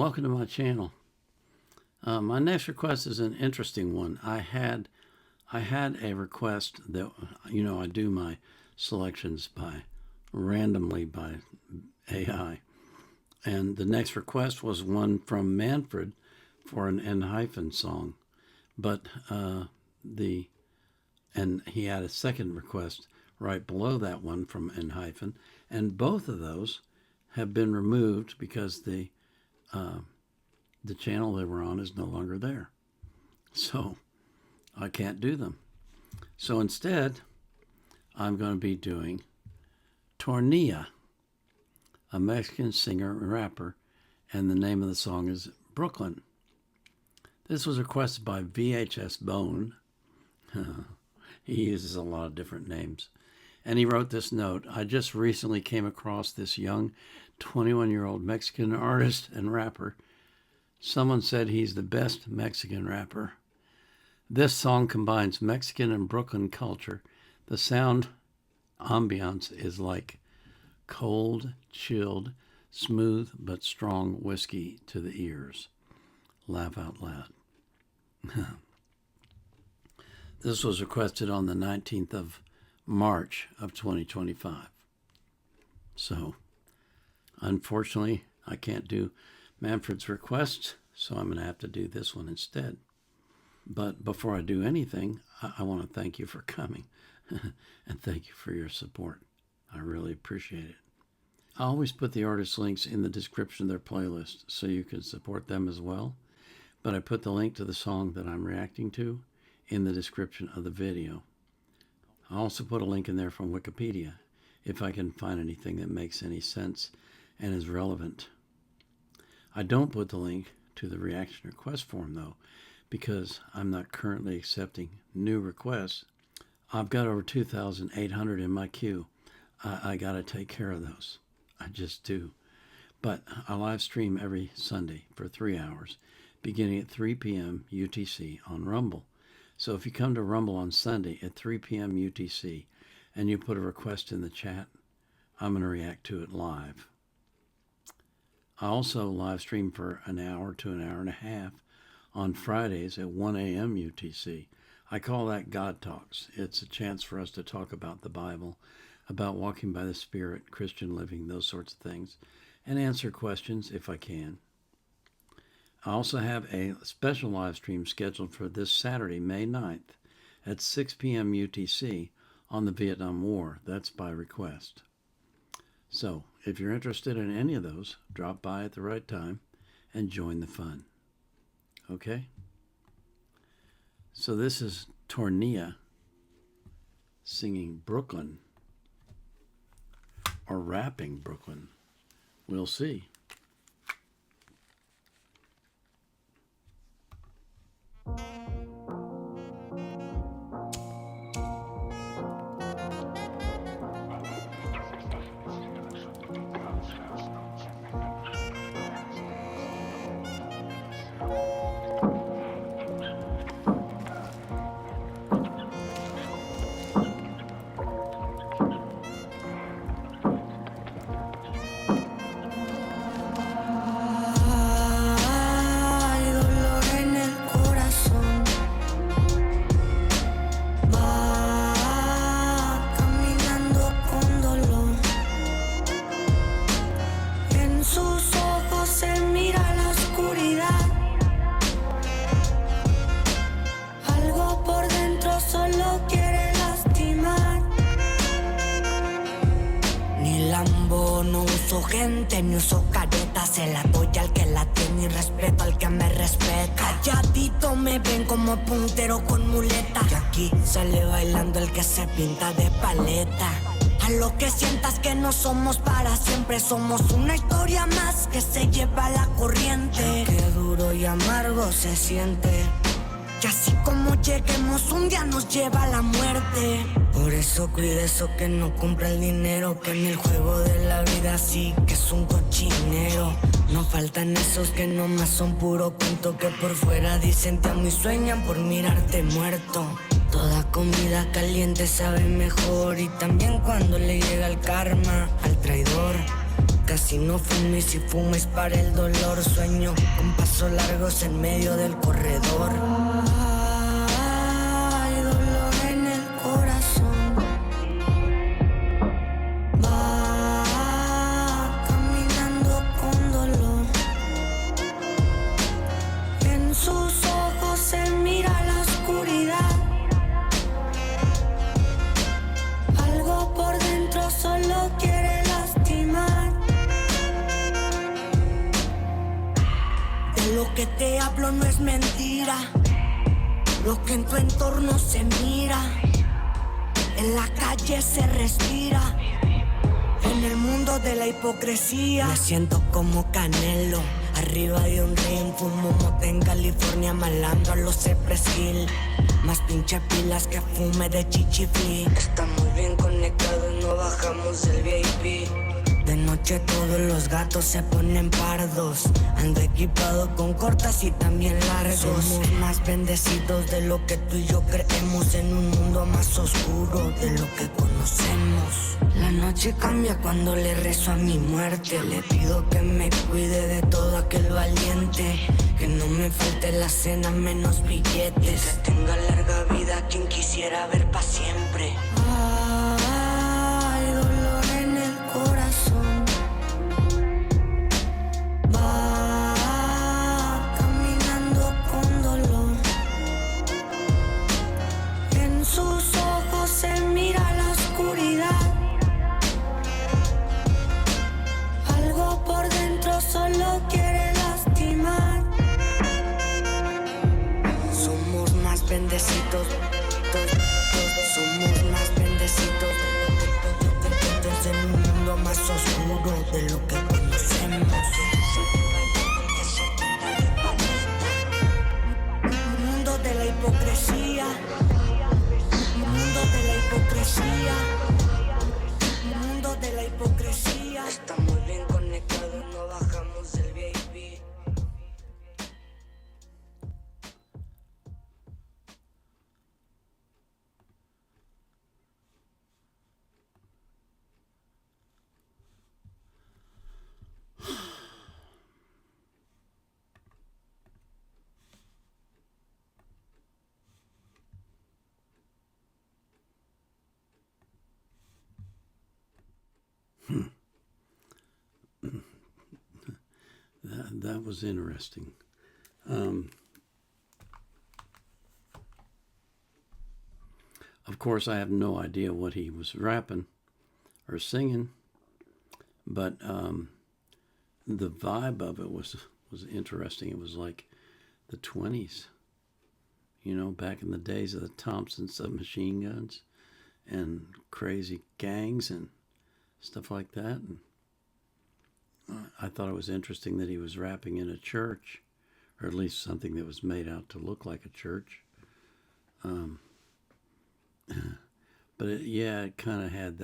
welcome to my channel. My next request is an interesting one. I had a request that, I do my selections randomly by AI. And the next request was one from Manfred for an N- song. But and he had a second request right below that one from N-, and both of those have been removed because the channel they were on is no longer there. So I can't do them. So instead, I'm going to be doing Tornilla, a Mexican singer and rapper, and the name of the song is Brooklyn. This was requested by VSHBONE. He uses a lot of different names. And he wrote this note: I just recently came across this young 21-year-old Mexican artist and rapper. Someone said he's the best Mexican rapper. This song combines Mexican and Brooklyn culture. The sound ambiance is like cold, chilled, smooth, but strong whiskey to the ears. Laugh out loud. This was requested on the 19th of March of 2025. So, unfortunately, I can't do Manfred's request, so I'm going to have to do this one instead. But before I do anything, I want to thank you for coming and thank you for your support. I really appreciate it. I always put the artist links in the description of their playlist so you can support them as well. But I put the link to the song that I'm reacting to in the description of the video. I also put a link in there from Wikipedia if I can find anything that makes any sense and is relevant. I don't put the link to the reaction request form though, because I'm not currently accepting new requests. I've got over 2,800 in my queue. I got to take care of those. I just do. But I live stream every Sunday for 3 hours, beginning at 3 p.m. UTC on Rumble. So if you come to Rumble on Sunday at 3 p.m. UTC and you put a request in the chat, I'm going to react to it live. I also live stream for an hour to an hour and a half on Fridays at 1 a.m. UTC. I call that God Talks. It's a chance for us to talk about the Bible, about walking by the Spirit, Christian living, those sorts of things, and answer questions if I can. I also have a special live stream scheduled for this Saturday, May 9th at 6 p.m. UTC on the Vietnam War. That's by request. So, if you're interested in any of those, drop by at the right time and join the fun. Okay? So this is Tornilla singing Brooklyn, or rapping Brooklyn. We'll see. No uso gente, ni uso careta. Se la doy al que la tiene y respeto al que me respeta. Calladito me ven como puntero con muleta. Y aquí sale bailando el que se pinta de paleta. A lo que sientas que no somos para siempre, somos una historia más que se lleva la corriente. Qué duro y amargo se siente. Y así como lleguemos, un día nos lleva la muerte. Por eso cuide eso que no compra el dinero, que en el juego de la vida sí que es un cochinero. No faltan esos que nomás son puro cuento, que por fuera dicen te amo y sueñan por mirarte muerto. Toda comida caliente sabe mejor, y también cuando le llega el karma al traidor. Casi no fumo y si fumo es para el dolor. Sueño con pasos largos en medio del corredor. Hay dolor en el corazón. Va caminando con dolor. En sus ojos se mira la oscuridad. Algo por dentro solo quiere lastimar. De lo que te hablo no es mentira. Lo que en tu entorno se mira. En la calle se respira. En el mundo de la hipocresía me siento como Canelo. Arriba de un ring, fumo mota en California, malando a los Cypress Hill. Más pinche pilas que fume de chichifli. Estamos bien conectados, no bajamos del VIP. De noche todos los gatos se ponen pardos. Ando equipado con cortas y también largos. Somos más bendecidos de lo que tú y yo creemos. En un mundo más oscuro de lo que conocemos. La noche cambia cuando le rezo a mi muerte. Le pido que me cuide de todo aquel valiente. Que no me falte la cena menos billetes. Que tenga larga vida quien quisiera ver pa' siempre. Hay dolor en el corazón. Va caminando con dolor. En sus ojos se mira la oscuridad. Algo por dentro solo quiere lastimar. Somos más bendecidos. Somos más bendecidos. En un mundo más oscuro de lo que conocemos. Un mundo de la hipocresía. Un mundo de la hipocresía. Un mundo de la hipocresía. Estamos bien conectados, no bajamos del VIP. That was interesting. Of course, I have no idea what he was rapping or singing, but the vibe of it was interesting. It was like the 20s, you know, back in the days of the Thompson submachine guns and crazy gangs and stuff like that. And I thought it was interesting that he was rapping in a church, or at least something that was made out to look like a church. But it kind of had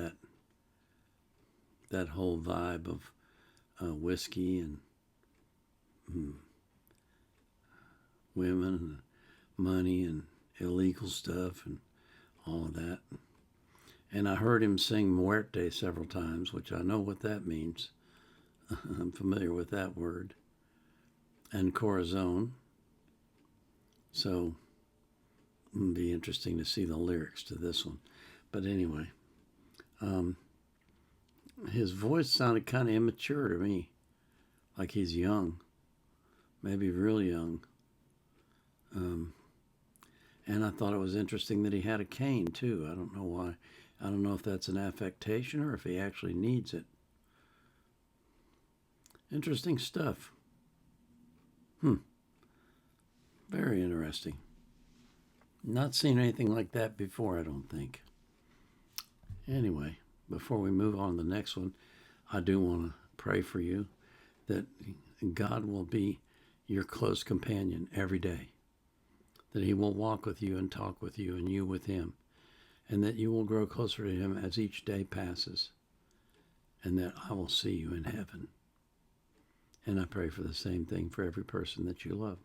that whole vibe of whiskey and women and money and illegal stuff and all of that. And I heard him sing Muerte several times, which I know what that means. I'm familiar with that word. And Corazon. So it'll be interesting to see the lyrics to this one. But anyway, his voice sounded kind of immature to me. Like he's young. Maybe real young. And I thought it was interesting that he had a cane too. I don't know why. I don't know if that's an affectation or if he actually needs it. Interesting stuff. Very interesting. Not seen anything like that before, I don't think. Anyway, before we move on to the next one, I do want to pray for you that God will be your close companion every day. That he will walk with you and talk with you and you with him. And that you will grow closer to him as each day passes. And that I will see you in heaven. And I pray for the same thing for every person that you love.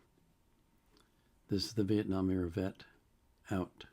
This is the Vietnam Era Vet, out.